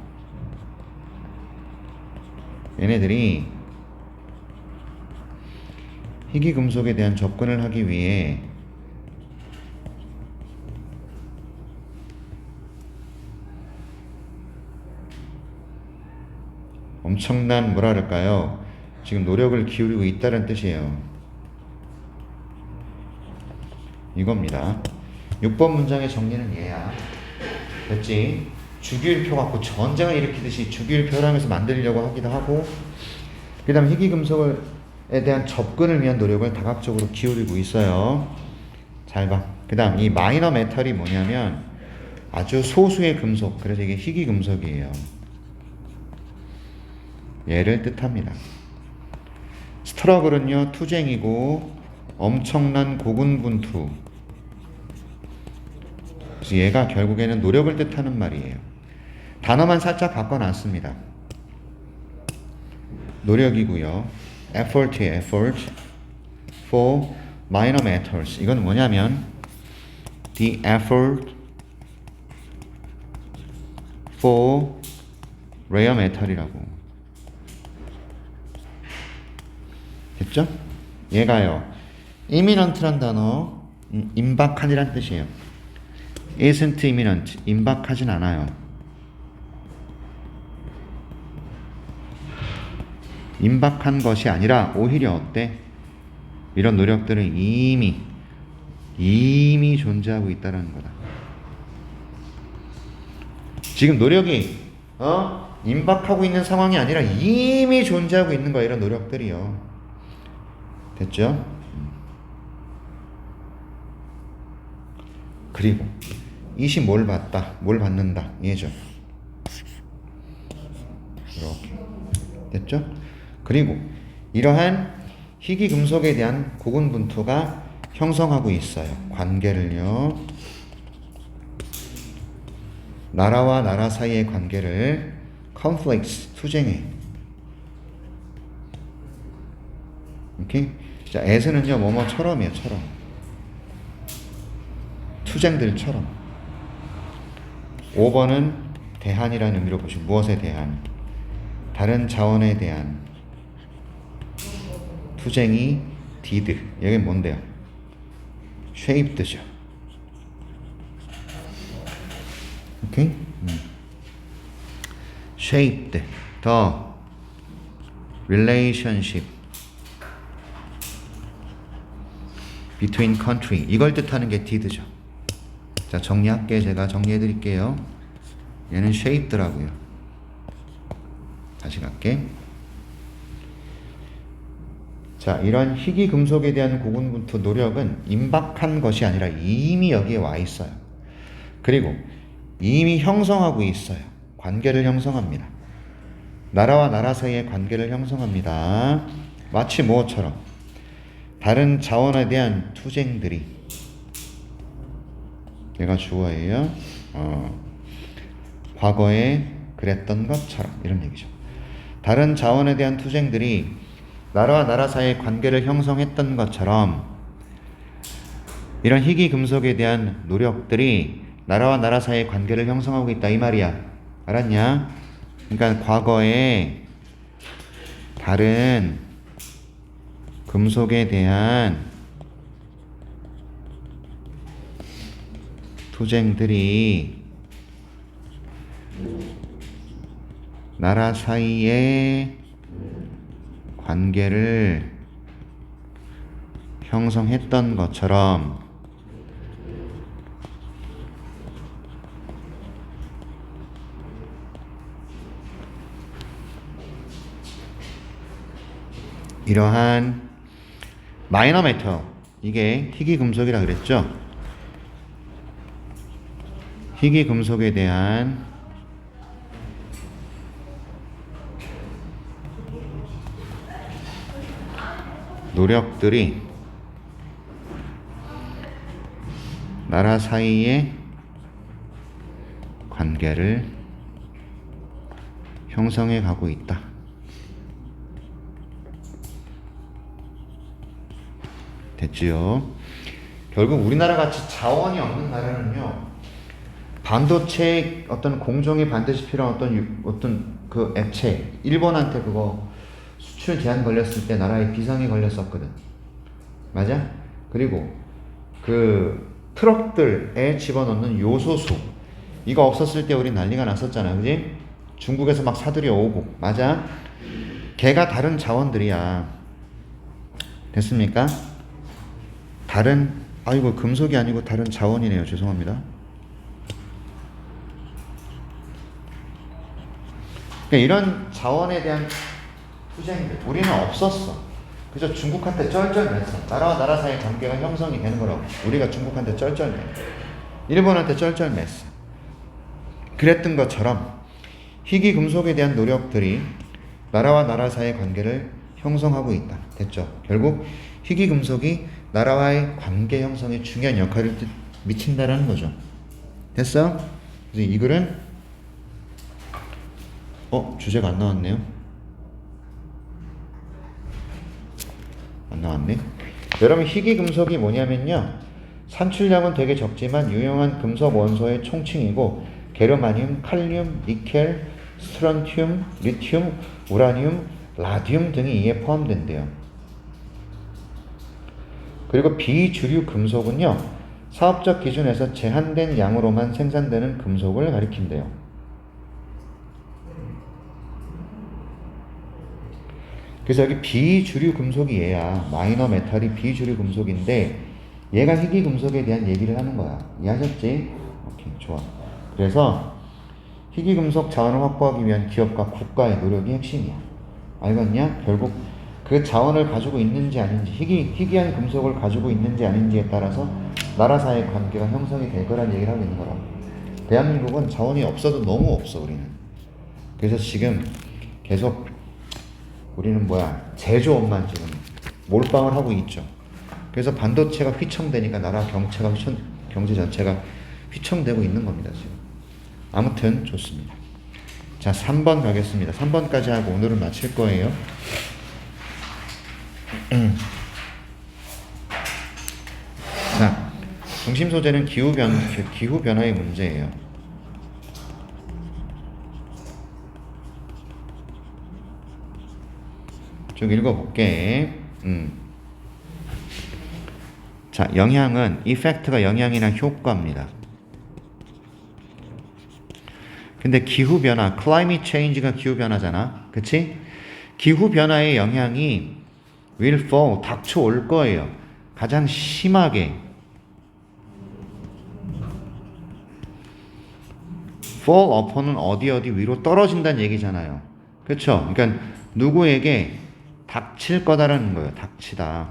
[SPEAKER 1] 얘네들이 희귀금속에 대한 접근을 하기 위해 엄청난 뭐라 그럴까요? 지금 노력을 기울이고 있다는 뜻이에요. 이겁니다. 6번 문장의 정리는 얘야. 됐지? 주기율표 갖고 전쟁을 일으키듯이 주기율표를 하면서 만들려고 하기도 하고, 그 다음에 희귀금속을 대한 접근을 위한 노력을 다각적으로 기울이고 있어요. 잘 봐. 그 다음 이 마이너 메탈이 뭐냐면 아주 소수의 금속, 그래서 이게 희귀 금속이에요. 얘를 뜻합니다. 스트러글은요 투쟁이고 엄청난 고군분투, 그래서 얘가 결국에는 노력을 뜻하는 말이에요. 단어만 살짝 바꿔놨습니다. 노력이고요. effort이에요. effort for minor metals. 이건 뭐냐면 the effort for rare metal이라고. 됐죠? 얘가요 imminent란 단어 임박한이란 뜻이에요. isn't imminent. 임박하진 않아요. 임박한 것이 아니라 오히려 어때? 이런 노력들은 이미 존재하고 있다는 거다. 지금 노력이 임박하고 있는 상황이 아니라 이미 존재하고 있는 거야. 이런 노력들이요. 됐죠? 그리고 이시 뭘 받다, 뭘 받는다, 얘죠. 이렇게 됐죠? 그리고 이러한 희귀 금속에 대한 고군분투가 형성하고 있어요. 관계를요. 나라와 나라 사이의 관계를 conflicts, 투쟁해. 오케이? 자, as는요 뭐뭐처럼이에요. 처럼. 투쟁들처럼. 5번은 대한이라는 의미로 보시고 무엇에 대한? 다른 자원에 대한 투쟁이 did. 여기 뭔데요? shaped죠. 오케이? shaped the relationship between country. 이걸 뜻하는 게 did죠. 자, 정리할게. 제가 정리해 드릴게요. 얘는 shaped라고요. 다시 갈게. 자, 이런 희귀 금속에 대한 고군분투 노력은 임박한 것이 아니라 이미 여기에 와 있어요. 그리고 이미 형성하고 있어요. 관계를 형성합니다. 나라와 나라 사이의 관계를 형성합니다. 마치 뭐처럼? 다른 자원에 대한 투쟁들이, 얘가 주어예요. 과거에 그랬던 것처럼, 이런 얘기죠. 다른 자원에 대한 투쟁들이 나라와 나라 사이의 관계를 형성했던 것처럼 이런 희귀 금속에 대한 노력들이 나라와 나라 사이의 관계를 형성하고 있다, 이 말이야. 알았냐? 그러니까 과거에 다른 금속에 대한 투쟁들이 나라 사이의 관계를 형성했던 것처럼 이러한 마이너 메탈, 이게 희귀 금속이라 그랬죠? 희귀 금속에 대한 노력들이 나라 사이의 관계를 형성해 가고 있다. 됐지요? 결국 우리나라 같이 자원이 없는 나라는요, 반도체 어떤 공정이 반드시 필요한 어떤 그 액체, 일본한테 그거 수출 제한 걸렸을 때 나라에 비상이 걸렸었거든. 맞아? 그리고 그 트럭들에 집어넣는 요소수, 이거 없었을 때 우리 난리가 났었잖아. 그지? 중국에서 막 사들여 오고. 맞아? 걔가 다른 자원들이야. 됐습니까? 아이고, 금속이 아니고 다른 자원이네요. 죄송합니다. 그러니까 이런 자원에 대한 투쟁들, 우리는 없었어. 그죠? 중국한테 쩔쩔맸어. 나라와 나라 사이의 관계가 형성이 되는 거라고. 우리가 중국한테 쩔쩔맸어. 일본한테 쩔쩔맸어. 그랬던 것처럼 희귀 금속에 대한 노력들이 나라와 나라 사이의 관계를 형성하고 있다. 됐죠? 결국 희귀 금속이 나라와의 관계 형성에 중요한 역할을 미친다라는 거죠. 됐어? 그래서 이 글은 주제가 안 나왔네요. 안 나왔네. 여러분 희귀 금속이 뭐냐면요. 산출량은 되게 적지만 유용한 금속 원소의 총칭이고 게르마늄, 칼륨, 니켈, 스트론튬, 리튬, 우라늄, 라듐 등이 이에 포함된대요. 그리고 비주류 금속은요. 사업적 기준에서 제한된 양으로만 생산되는 금속을 가리킨대요. 그래서 여기 비주류 금속이 얘야. 마이너 메탈이 비주류 금속인데 얘가 희귀 금속에 대한 얘기를 하는 거야. 이해하셨지? 오케이, 좋아. 그래서 희귀 금속 자원을 확보하기 위한 기업과 국가의 노력이 핵심이야. 알겠냐? 결국 그 자원을 가지고 있는지 아닌지, 희귀한 금속을 가지고 있는지 아닌지에 따라서 나라 사이의 관계가 형성이 될 거란 얘기를 하고 있는 거라. 대한민국은 자원이 없어도 너무 없어, 우리는. 그래서 지금 계속 우리는 제조업만 지금 몰빵을 하고 있죠. 그래서 반도체가 휘청되니까 나라 경제 전체가 휘청되고 있는 겁니다, 지금. 아무튼 좋습니다. 자, 3번 가겠습니다. 3번까지 하고 오늘은 마칠 거예요. 자, 중심 소재는 기후 변화의 문제예요. 쭉 읽어볼게. 자, 영향은 이펙트가 영향이나 효과입니다. 근데 기후변화, climate change가 기후변화잖아. 그치? 기후변화의 영향이 will fall, 닥쳐올 거예요. 가장 심하게. fall upon은 어디 위로 떨어진다는 얘기잖아요. 그쵸? 그러니까 누구에게 닥칠 거다라는 거예요. 닥치다.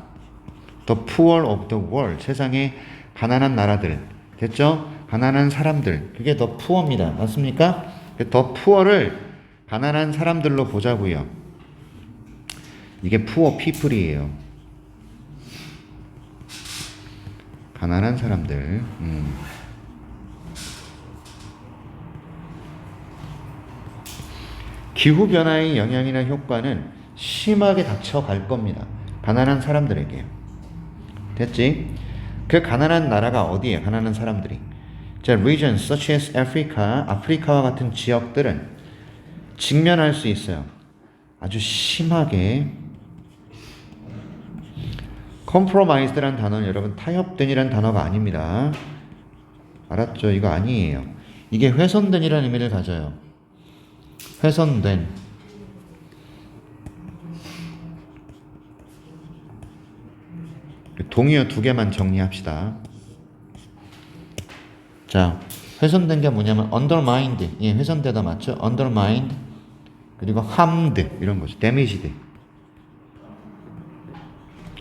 [SPEAKER 1] The poor of the world. 세상의 가난한 나라들. 됐죠? 가난한 사람들. 그게 더 푸어입니다. 맞습니까? 더 푸어를 가난한 사람들로 보자고요. 이게 푸어 피플이에요. 가난한 사람들. 기후변화의 영향이나 효과는 심하게 닥쳐갈 겁니다. 가난한 사람들에게. 됐지? 그 가난한 나라가 어디에? 가난한 사람들이. 자, regions such as Africa, 아프리카와 같은 지역들은 직면할 수 있어요. 아주 심하게. compromised란 단어는 여러분 타협된이란 단어가 아닙니다. 알았죠? 이거 아니에요. 이게 훼손된이라는 의미를 가져요. 훼손된. 동의어 2개만 정리합시다. 자, 훼손된 게 뭐냐면 undermined. 예, 훼손되다 맞죠? undermined. 그리고 harmed 이런 거죠. damaged.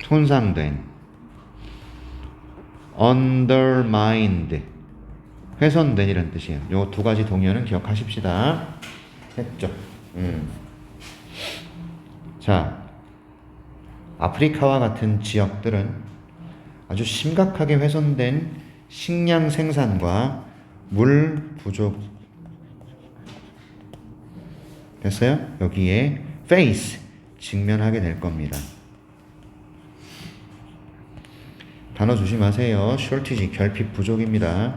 [SPEAKER 1] 손상된. undermined. 훼손된 이런 뜻이에요. 요 2가지 동의어는 기억하십시다. 했죠? 자, 아프리카와 같은 지역들은 아주 심각하게 훼손된 식량 생산과 물 부족. 됐어요? 여기에 face, 직면하게 될 겁니다. 단어 조심하세요. shortage, 결핍 부족입니다.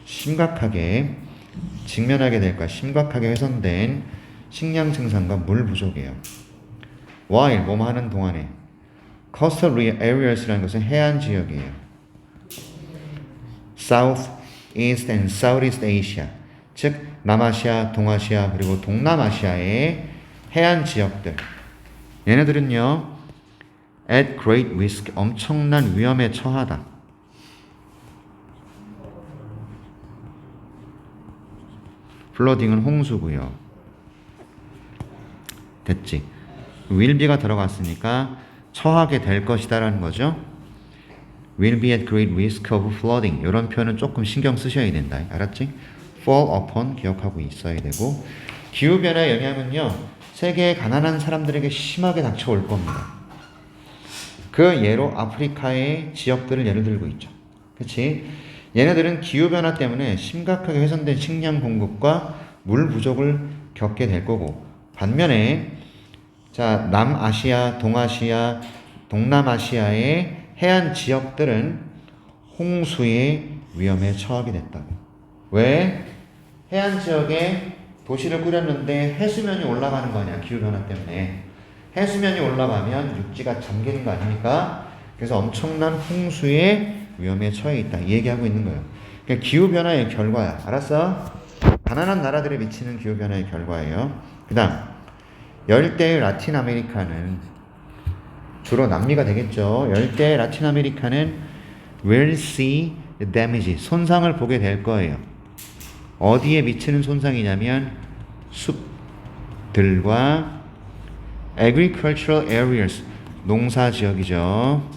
[SPEAKER 1] 심각하게 직면하게 될 거야. 심각하게 훼손된 식량 생산과 물 부족이에요. while, 뭐뭐 하는 동안에. coastal areas라는 것은 해안 지역이에요. South, East and Southeast Asia, 즉 남아시아, 동아시아 그리고 동남아시아의 해안 지역들. 얘네들은요, at great risk, 엄청난 위험에 처하다. 플러딩은 홍수고요. 됐지? willbe가 들어갔으니까 처하게 될 것이다라는 거죠. will be at great risk of flooding. 이런 표현은 조금 신경 쓰셔야 된다. 알았지? fall upon 기억하고 있어야 되고, 기후변화의 영향은요, 세계의 가난한 사람들에게 심하게 닥쳐올 겁니다. 그 예로 아프리카의 지역들을 예를 들고 있죠. 그치? 얘네들은 기후변화 때문에 심각하게 훼손된 식량 공급과 물 부족을 겪게 될 거고, 반면에 자, 남아시아, 동아시아, 동남아시아의 해안 지역들은 홍수의 위험에 처하게 됐다고. 왜? 해안 지역에 도시를 꾸렸는데 해수면이 올라가는 거냐, 기후변화 때문에. 해수면이 올라가면 육지가 잠기는 거 아닙니까? 그래서 엄청난 홍수의 위험에 처해 있다. 이 얘기하고 있는 거예요. 그러니까 기후변화의 결과야. 알았어? 가난한 나라들에 미치는 기후변화의 결과예요. 그 다음, 열대의 라틴 아메리카는 주로 남미가 되겠죠. 열대의 라틴 아메리카는 will see the damage, 손상을 보게 될 거예요. 어디에 미치는 손상이냐면 숲들과 agricultural areas, 농사 지역이죠.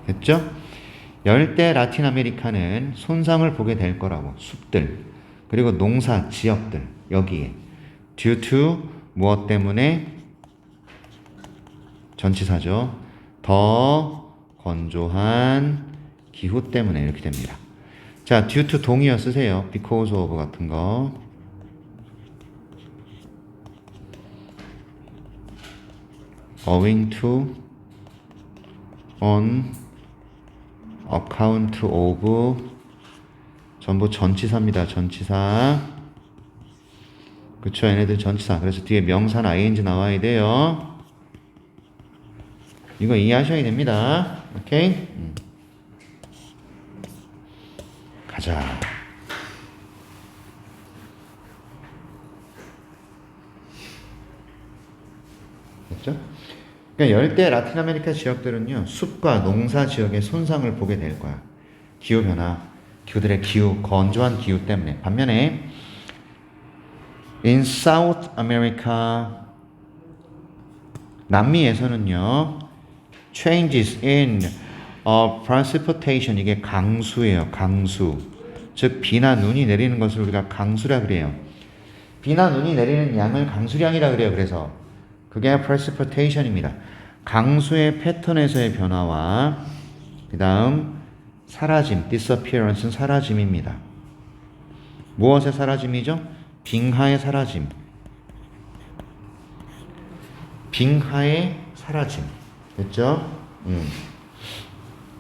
[SPEAKER 1] 됐죠? 열대 라틴 아메리카는 손상을 보게 될 거라고. 숲들, 그리고 농사 지역들, 여기에 due to 무엇 때문에? 전치사죠. 더 건조한 기후 때문에 이렇게 됩니다. 자, due to 동의어 쓰세요. because of 같은 거. owing to, on account of, 전부 전치사입니다. 전치사. 그쵸, 얘네들 전치사. 그래서 뒤에 명사나 ing 나와야 돼요. 이거 이해하셔야 됩니다. 오케이? 가자. 됐죠? 그러니까 열대 라틴 아메리카 지역들은요, 숲과 농사 지역의 손상을 보게 될 거야. 기후변화, 그들의 기후, 건조한 기후 때문에. 반면에 in South America, 남미에서는요, changes in precipitation, 이게 강수예요. 강수. 즉 비나 눈이 내리는 것을 우리가 강수라 그래요. 비나 눈이 내리는 양을 강수량이라 그래요. 그래서 그게 precipitation입니다. 강수의 패턴에서의 변화와 그 다음 사라짐, disappearance는 사라짐입니다. 무엇의 사라짐이죠? 빙하의 사라짐. 빙하의 사라짐. 됐죠?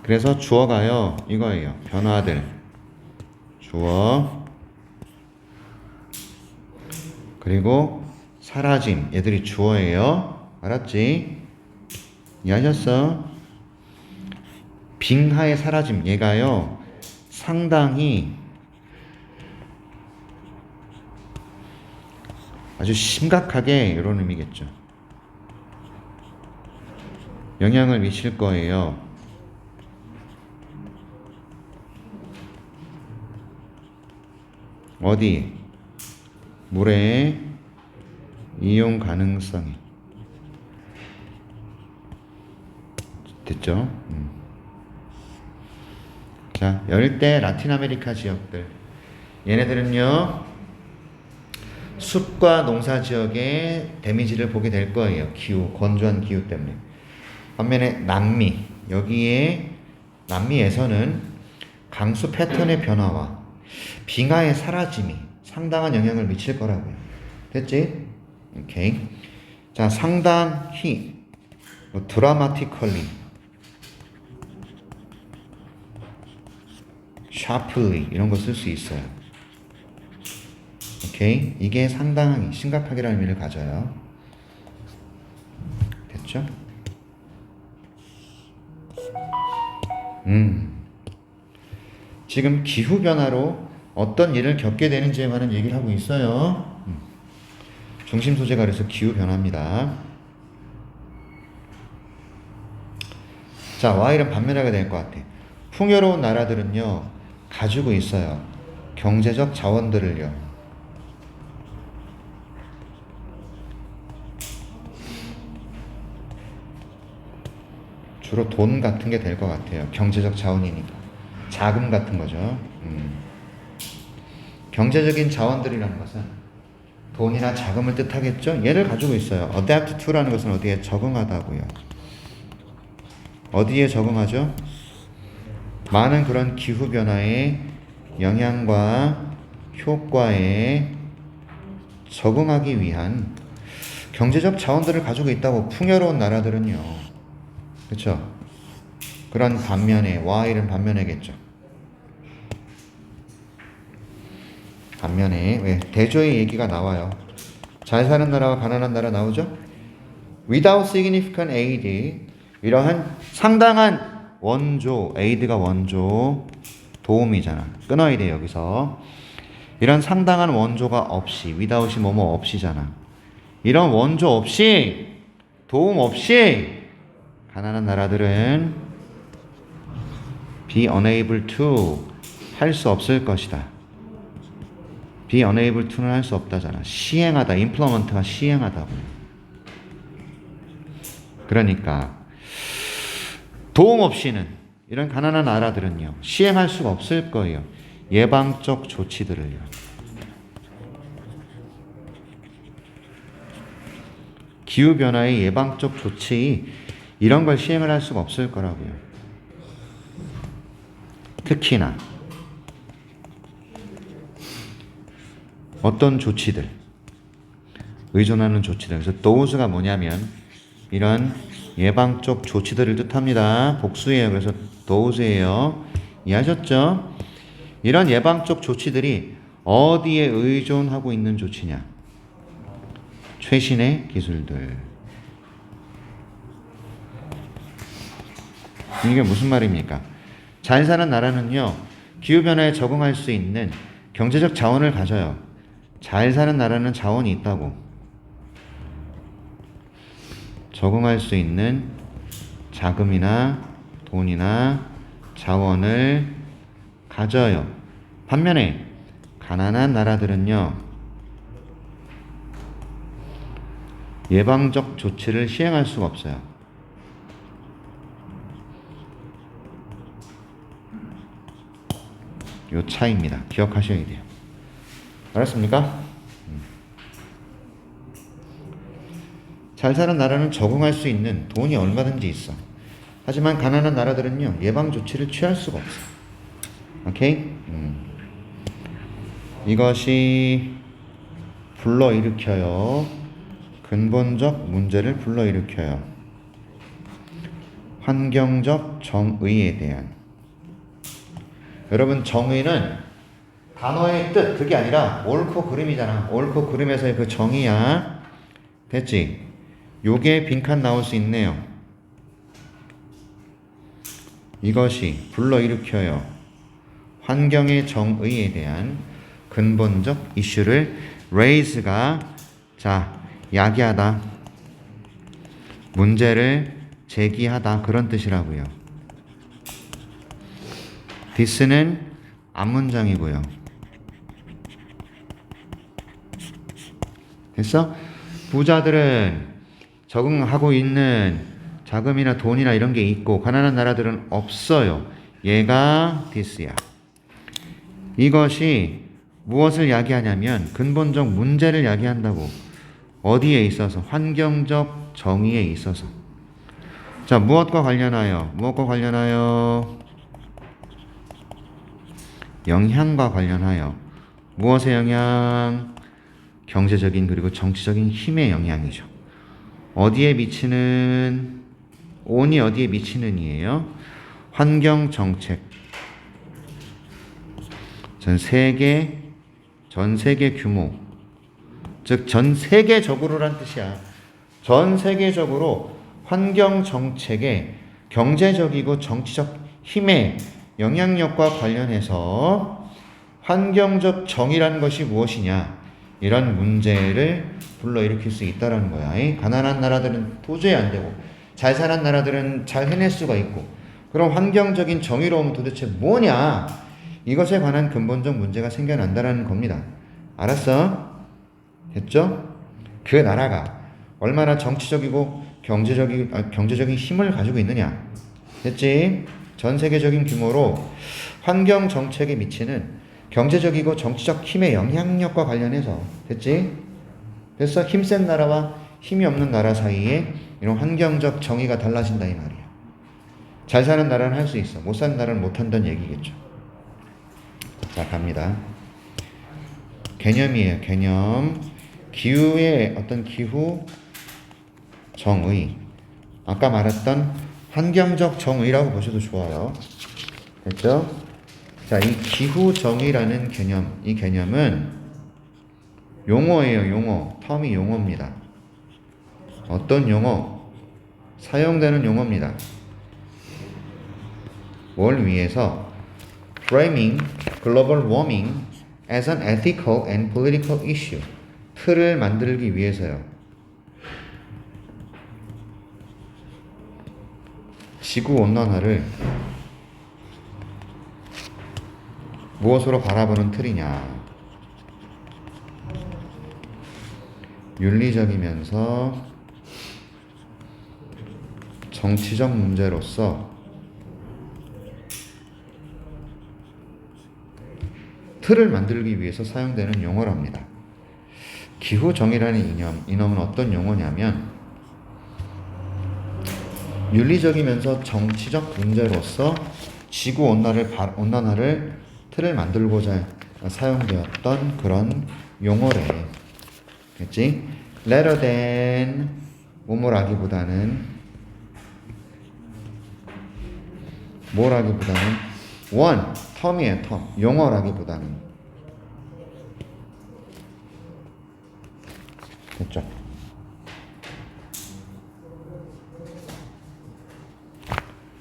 [SPEAKER 1] 그래서 주어가요, 이거예요. 변화들. 주어. 그리고 사라짐. 얘들이 주어예요. 알았지? 이해하셨어? 빙하의 사라짐. 얘가요, 상당히 아주 심각하게 이런 의미겠죠. 영향을 미칠 거예요. 어디? 물의 이용 가능성이. 됐죠? 자, 열대 라틴 아메리카 지역들. 얘네들은요, 숲과 농사 지역에 데미지를 보게 될 거예요. 기후, 건조한 기후 때문에. 반면에 남미, 여기에 남미에서는 강수 패턴의 변화와 빙하의 사라짐이 상당한 영향을 미칠 거라고요. 됐지? 오케이. 자, 상당히, dramatically, sharply 이런 거 쓸 수 있어요. 오케이. 이게 상당히, 심각하게라는 의미를 가져요. 됐죠? 지금 기후변화로 어떤 일을 겪게 되는지에 관한 얘기를 하고 있어요. 중심 소재가 그래서 기후변화입니다. 자, Y는 반면하게 될 것 같아. 풍요로운 나라들은요, 가지고 있어요. 경제적 자원들을요. 주로 돈 같은 게 될 것 같아요. 경제적 자원이니까. 자금 같은 거죠. 경제적인 자원들이라는 것은 돈이나 자금을 뜻하겠죠? 얘를 가지고 있어요. adapt to라는 것은 어디에 적응하다고요. 어디에 적응하죠? 많은 그런 기후변화의 영향과 효과에 적응하기 위한 경제적 자원들을 가지고 있다고. 풍요로운 나라들은요. 그렇죠? 그런 반면에 Y는 반면에겠죠. 반면에 왜 대조의 얘기가 나와요. 잘 사는 나라와 가난한 나라 나오죠? Without significant aid, 이러한 상당한 원조, aid가 원조, 도움이잖아. 끊어야 돼 여기서. 이런 상당한 원조가 없이, without이 뭐뭐 없이잖아. 이런 원조 없이, 도움 없이 가난한 나라들은 be unable to 할 수 없을 것이다. be unable to는 할 수 없다잖아. 시행하다, implement가 시행하다고. 그러니까 도움 없이는 이런 가난한 나라들은요 시행할 수가 없을 거예요. 예방적 조치들을요. 기후변화의 예방적 조치 이런 걸 시행을 할 수가 없을 거라고요. 특히나 어떤 조치들, 의존하는 조치들. 그래서 those가 뭐냐면 이런 예방적 조치들을 뜻합니다. 복수예요. 그래서 those예요. 이해하셨죠? 이런 예방적 조치들이 어디에 의존하고 있는 조치냐? 최신의 기술들. 이게 무슨 말입니까? 잘 사는 나라는요 기후변화에 적응할 수 있는 경제적 자원을 가져요. 잘 사는 나라는 자원이 있다고. 적응할 수 있는 자금이나 돈이나 자원을 가져요. 반면에 가난한 나라들은요 예방적 조치를 시행할 수가 없어요. 요 차이입니다. 기억하셔야 돼요. 알았습니까? 잘 사는 나라는 적응할 수 있는 돈이 얼마든지 있어. 하지만 가난한 나라들은요 예방 조치를 취할 수가 없어. 오케이? 이것이 불러일으켜요. 근본적 문제를 불러일으켜요. 환경적 정의에 대한. 여러분 정의는 단어의 뜻 그게 아니라 옳고 그름이잖아. 옳고 그름에서의 그 정의야. 됐지? 요게 빈칸 나올 수 있네요. 이것이 불러일으켜요. 환경의 정의에 대한 근본적 이슈를 raise가 야기하다. 문제를 제기하다. 그런 뜻이라고요. this는 앞문장이고요. 됐어? 부자들은 적응하고 있는 자금이나 돈이나 이런 게 있고 가난한 나라들은 없어요. 얘가 this야. 이것이 무엇을 야기하냐면 근본적 문제를 야기한다고. 어디에 있어서? 환경적 정의에 있어서. 자, 무엇과 관련하여? 무엇과 관련하여? 영향과 관련하여. 무엇의 영향? 경제적인 그리고 정치적인 힘의 영향이죠. 어디에 미치는? on이 어디에 미치는 이에요? 환경 정책. 전 세계 규모. 즉 전 세계적으로란 뜻이야. 전 세계적으로 환경 정책의 경제적이고 정치적 힘의 영향력과 관련해서 환경적 정의라는 것이 무엇이냐 이런 문제를 불러일으킬 수 있다는 거야. 가난한 나라들은 도저히 안 되고 잘 사는 나라들은 잘 해낼 수가 있고 그럼 환경적인 정의로움은 도대체 뭐냐 이것에 관한 근본적 문제가 생겨난다는 겁니다. 알았어? 됐죠? 그 나라가 얼마나 정치적이고 경제적인 힘을 가지고 있느냐. 됐지? 전 세계적인 규모로 환경 정책에 미치는 경제적이고 정치적 힘의 영향력과 관련해서. 됐지? 됐어? 힘센 나라와 힘이 없는 나라 사이에 이런 환경적 정의가 달라진다 이 말이야. 잘 사는 나라는 할 수 있어. 못 사는 나라는 못 한다는 얘기겠죠. 자, 갑니다. 개념이에요. 개념. 기후의 어떤 기후 정의. 아까 말했던 환경적 정의라고 보셔도 좋아요. 됐죠? 자, 이 기후 정의라는 개념. 이 개념은 용어예요. 용어. 텀이 용어입니다. 어떤 용어? 사용되는 용어입니다. 뭘 위해서? Framing global warming as an ethical and political issue. 틀을 만들기 위해서요. 지구온난화를 무엇으로 바라보는 틀이냐. 윤리적이면서 정치적 문제로서 틀을 만들기 위해서 사용되는 용어랍니다. 기후정의라는 이념은 어떤 용어냐면 윤리적이면서 정치적 문제로서 지구온난화를 틀을 만들고자 사용되었던 그런 용어래. 그치? Rather than 뭐라기보다는 one, 텀이에요. 텀. 용어라기보다는. 됐죠?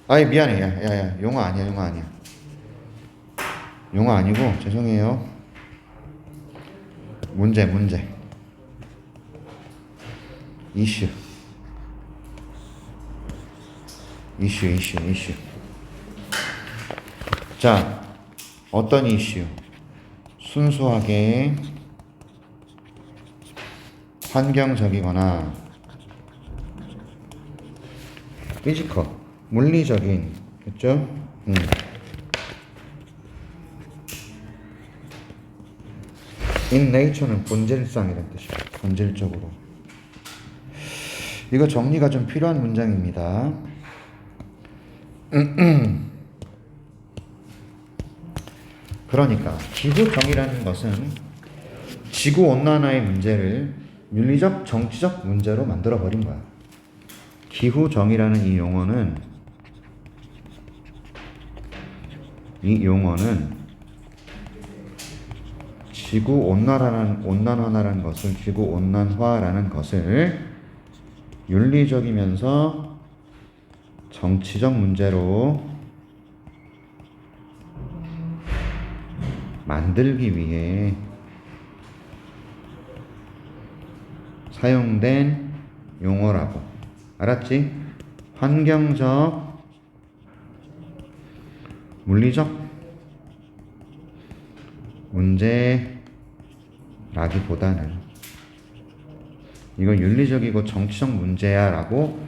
[SPEAKER 1] 아이 미안해. 야 용어 아니야. 용어 아니고 죄송해요. 문제 이슈. 자, 어떤 이슈? 순수하게 환경적이거나 피지컬, 물리적인, 그렇죠? In nature는 본질상이라는 뜻이에요. 본질적으로. 이거 정리가 좀 필요한 문장입니다. 그러니까 기후정의라는 것은 지구온난화의 문제를 윤리적, 정치적 문제로 만들어버린 거야. 기후정의라는 이 용어는 지구온난화라는 것을 윤리적이면서 정치적 문제로 만들기 위해 사용된 용어라고. 알았지? 환경적, 물리적 문제라기보다는 이건 윤리적이고 정치적 문제야 라고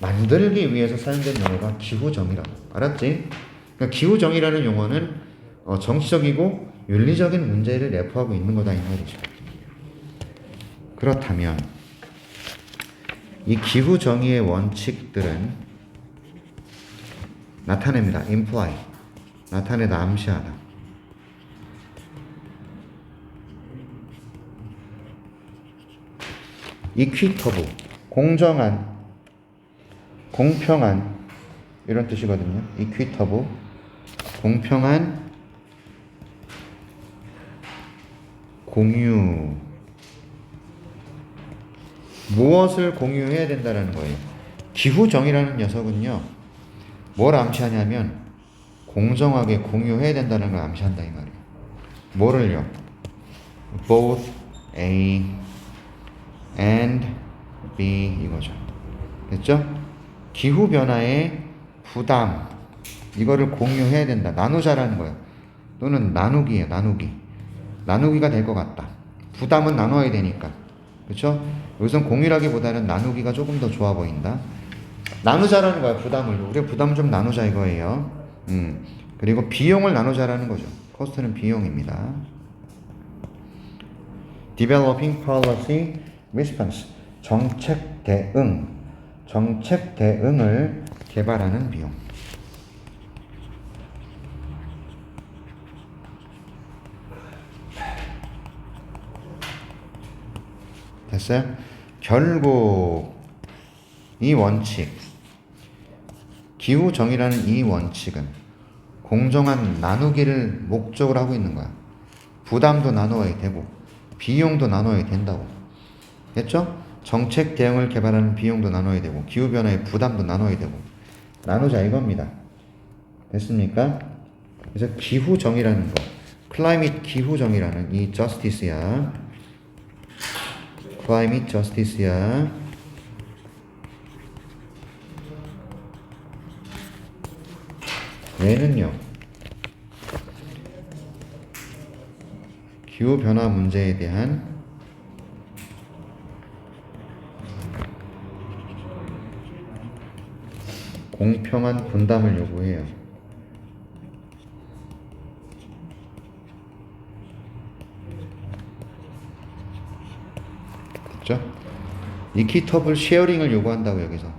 [SPEAKER 1] 만들기 위해서 사용된 용어가 기후정의라고. 알았지? 그러니까 기후정의라는 용어는 정치적이고 윤리적인 문제를 내포하고 있는 거다 이 말이죠. 그렇다면 이 기후정의의 원칙들은 나타냅니다. imply. 나타내다, 암시하다. equitable. 공정한, 공평한 이런 뜻이거든요. equitable. 공평한 공유. 무엇을 공유해야 된다는 거예요. 기후정의라는 녀석은요, 뭘 암시하냐면 공정하게 공유해야 된다는 걸 암시한다 이 말이에요. 뭐를요? both A and B 이거죠. 됐죠? 기후변화의 부담, 이거를 공유해야 된다. 나누자라는 거예요. 또는 나누기예요. 나누기가 될 것 같다. 부담은 나눠야 되니까. 그쵸? 여기선 공유라기보다는 나누기가 조금 더 좋아 보인다. 나누자라는 거야, 부담을. 우리가 부담을 좀 나누자 이거예요. 그리고 비용을 나누자라는 거죠. 코스트는 비용입니다. Developing policy response. 정책 대응. 정책 대응을 개발하는 비용. 됐어요? 결국 이 원칙, 기후정의라는 이 원칙은 공정한 나누기를 목적으로 하고 있는 거야. 부담도 나누어야 되고 비용도 나누어야 된다고. 됐죠? 정책 대응을 개발하는 비용도 나눠야 되고 기후변화의 부담도 나눠야 되고 나누자 이겁니다. 됐습니까? 그래서 기후정의라는 거, 클라이밋 기후정의라는 이 저스티스야. 클라이밋 저스티스야. 얘는요, 기후변화 문제에 대한 공평한 분담을 요구해요. 됐죠? 이퀴터블 쉐어링을 요구한다고 여기서.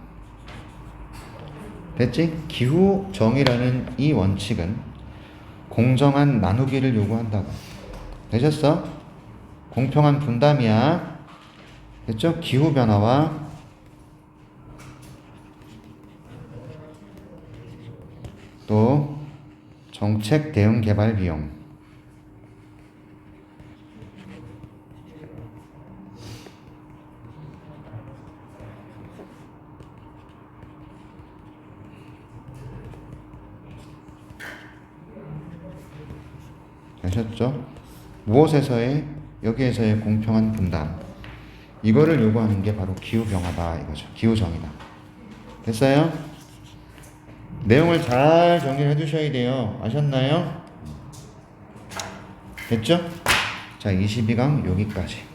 [SPEAKER 1] 됐지? 기후 정의라는 이 원칙은 공정한 나누기를 요구한다고. 되셨어? 공평한 분담이야. 됐죠? 기후 변화와 또 정책 대응 개발 비용. 아셨죠? 무엇에서의, 여기에서의 공평한 분담, 이거를 요구하는 게 바로 기후변화다 이거죠. 기후정의다. 됐어요? 내용을 잘 정리를 해두셔야 돼요. 아셨나요? 됐죠? 자, 22강 여기까지.